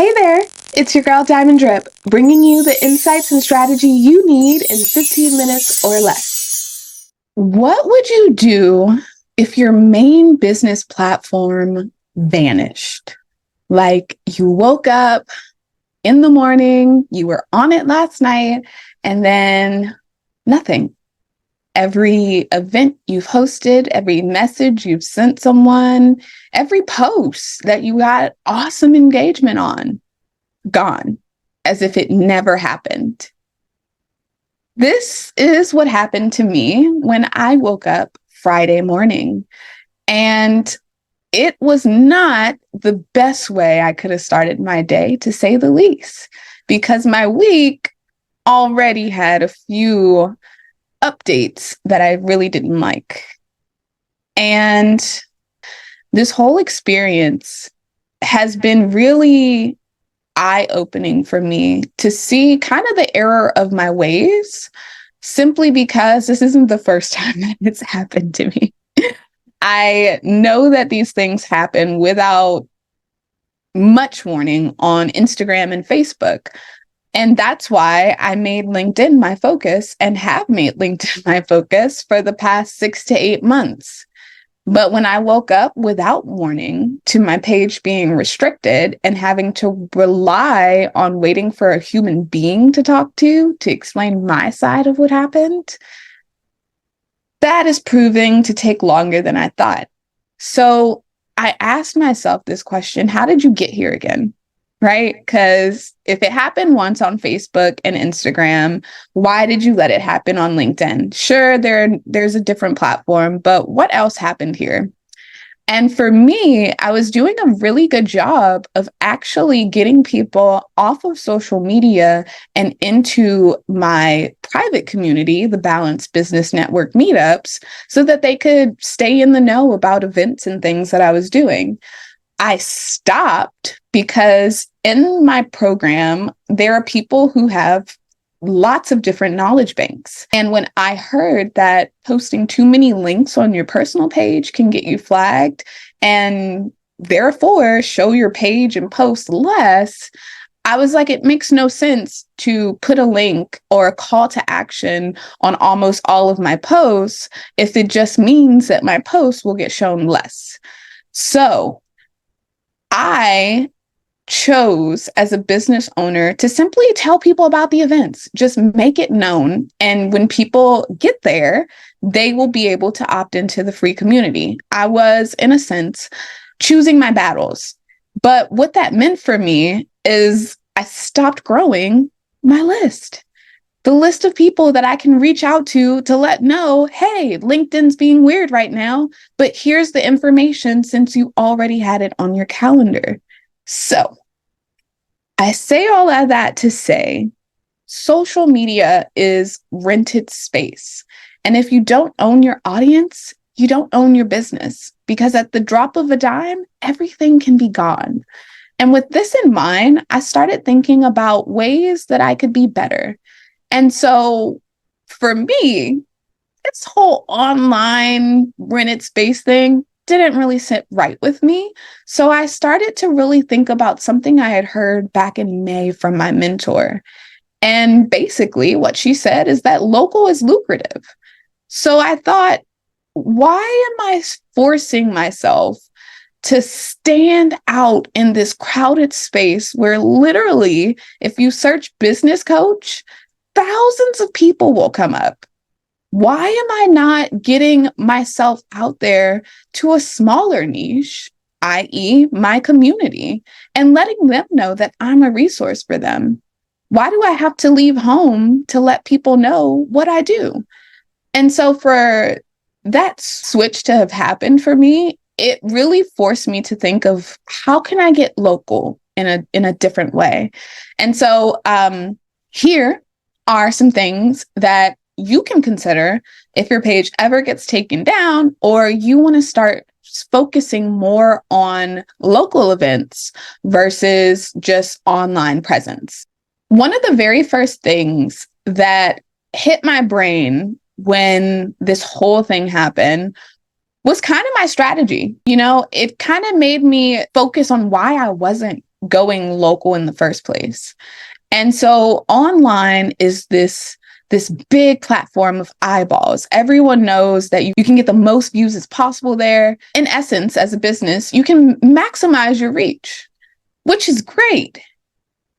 Hey there, it's your girl Diamond Drip, bringing you the insights and strategy you need in 15 minutes or less. What would you do if your main business platform vanished? Like you woke up in the morning, you were on it last night, and then nothing. Every event you've hosted, every message you've sent someone, every post that you got awesome engagement on, gone, as if it never happened. This is what happened to me when I woke up Friday morning. And it was not the best way I could have started my day, to say the least, because my week already had a few updates that I really didn't like. And this whole experience has been really eye-opening for me to see kind of the error of my ways, simply because this isn't the first time that it's happened to me. I know that these things happen without much warning on Instagram and Facebook. And that's why I made LinkedIn my focus and have made LinkedIn my focus for the past 6 to 8 months. But when I woke up without warning to my page being restricted and having to rely on waiting for a human being to talk to explain my side of what happened, that is proving to take longer than I thought. So I asked myself this question: how did you get here again? Right? Because if it happened once on Facebook and Instagram, why did you let it happen on LinkedIn? Sure, there's a different platform, but what else happened here? And for me, I was doing a really good job of actually getting people off of social media and into my private community, the Balanced Business Network meetups, so that they could stay in the know about events and things that I was doing. I stopped because in my program, there are people who have lots of different knowledge banks. And when I heard that posting too many links on your personal page can get you flagged and therefore show your page and post less, I was like, it makes no sense to put a link or a call to action on almost all of my posts if it just means that my posts will get shown less. So I chose as a business owner to simply tell people about the events, just make it known. And when people get there, they will be able to opt into the free community. I was, in a sense, choosing my battles. But what that meant for me is I stopped growing my list. The list of people that I can reach out to let know, hey, LinkedIn's being weird right now, but here's the information since you already had it on your calendar. So I say all of that to say social media is rented space. And if you don't own your audience, you don't own your business, because at the drop of a dime, everything can be gone. And with this in mind, I started thinking about ways that I could be better. And so for me, this whole online rented space thing didn't really sit right with me. So I started to really think about something I had heard back in May from my mentor. And basically what she said is that local is lucrative. So I thought, why am I forcing myself to stand out in this crowded space where literally, if you search business coach, thousands of people will come up? Why am I not getting myself out there to a smaller niche, i.e., my community, and letting them know that I'm a resource for them? Why do I have to leave home to let people know what I do? And so for that switch to have happened for me, it really forced me to think of how can I get local in a different way. And so here are some things that you can consider if your page ever gets taken down or you want to start focusing more on local events versus just online presence. One of the very first things that hit my brain when this whole thing happened was kind of my strategy. You know, it kind of made me focus on why I wasn't going local in the first place. And so online is this big platform of eyeballs. Everyone knows that you can get the most views as possible there. In essence, as a business, you can maximize your reach, which is great.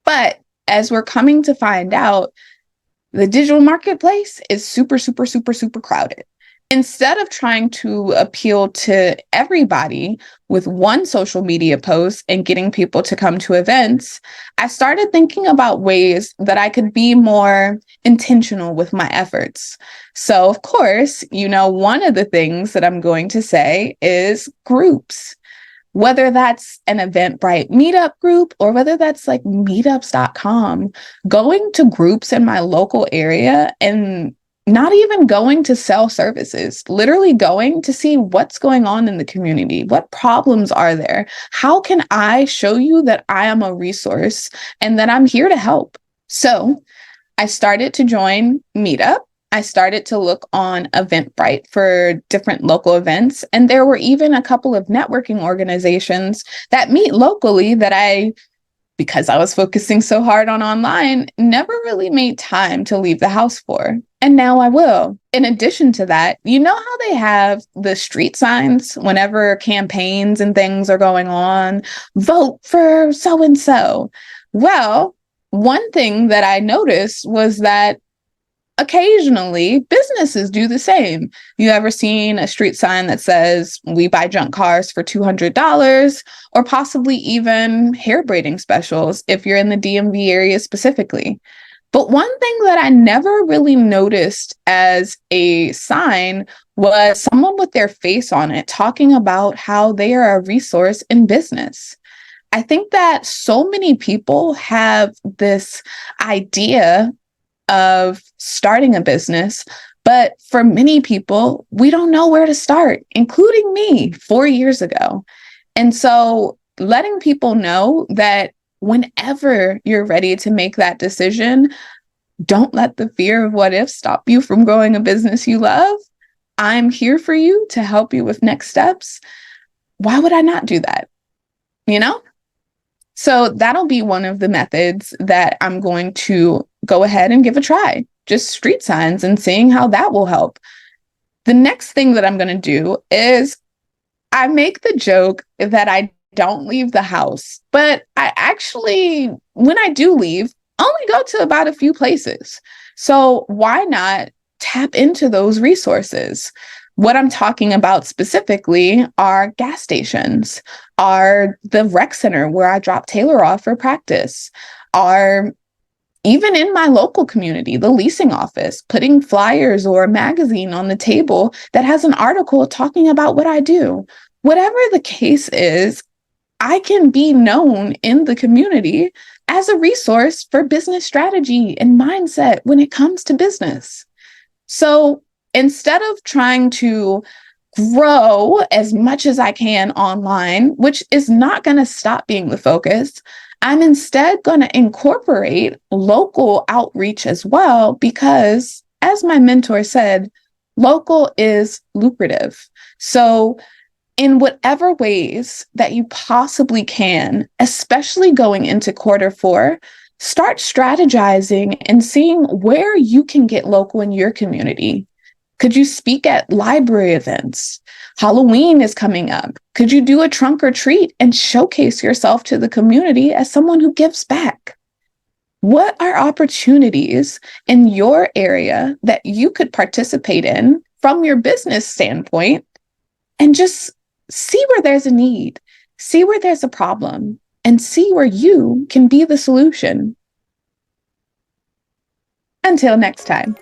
But as we're coming to find out, the digital marketplace is super, super, super, super crowded. Instead of trying to appeal to everybody with one social media post and getting people to come to events, I started thinking about ways that I could be more intentional with my efforts. So, of course, one of the things that I'm going to say is groups. Whether that's an Eventbrite meetup group or whether that's like meetups.com, going to groups in my local area and not even going to sell services, literally going to see what's going on in the community. What problems are there? How can I show you that I am a resource and that I'm here to help? So I started to join Meetup. I started to look on Eventbrite for different local events. And there were even a couple of networking organizations that meet locally that because I was focusing so hard on online, never really made time to leave the house for. And now I will. In addition to that, you know how they have the street signs whenever campaigns and things are going on? Vote for so-and-so. Well, one thing that I noticed was that occasionally businesses do the same. You ever seen a street sign that says, "We buy junk cars for $200, or possibly even hair braiding specials if you're in the DMV area specifically? But one thing that I never really noticed as a sign was someone with their face on it talking about how they are a resource in business. I think that so many people have this idea of starting a business, but for many people, we don't know where to start, including me 4 years ago. And so letting people know that whenever you're ready to make that decision, don't let the fear of what if stop you from growing a business you love. I'm here for you to help you with next steps. Why would I not do that? You know? So that'll be one of the methods that I'm going to go ahead and give a try. Just street signs and seeing how that will help. The next thing that I'm going to do is I make the joke that I don't leave the house, but I actually, when I do leave, only go to about a few places. So why not tap into those resources? What I'm talking about specifically are gas stations, are the rec center where I drop Taylor off for practice, are even in my local community, the leasing office, putting flyers or a magazine on the table that has an article talking about what I do. Whatever the case is, I can be known in the community as a resource for business strategy and mindset when it comes to business. So instead of trying to grow as much as I can online, which is not going to stop being the focus, I'm instead going to incorporate local outreach as well, because as my mentor said, local is lucrative. So in whatever ways that you possibly can, especially going into Q4, start strategizing and seeing where you can get local in your community. Could you speak at library events? Halloween is coming up. Could you do a trunk or treat and showcase yourself to the community as someone who gives back? What are opportunities in your area that you could participate in from your business standpoint, and just see where there's a need, see where there's a problem, and see where you can be the solution. Until next time.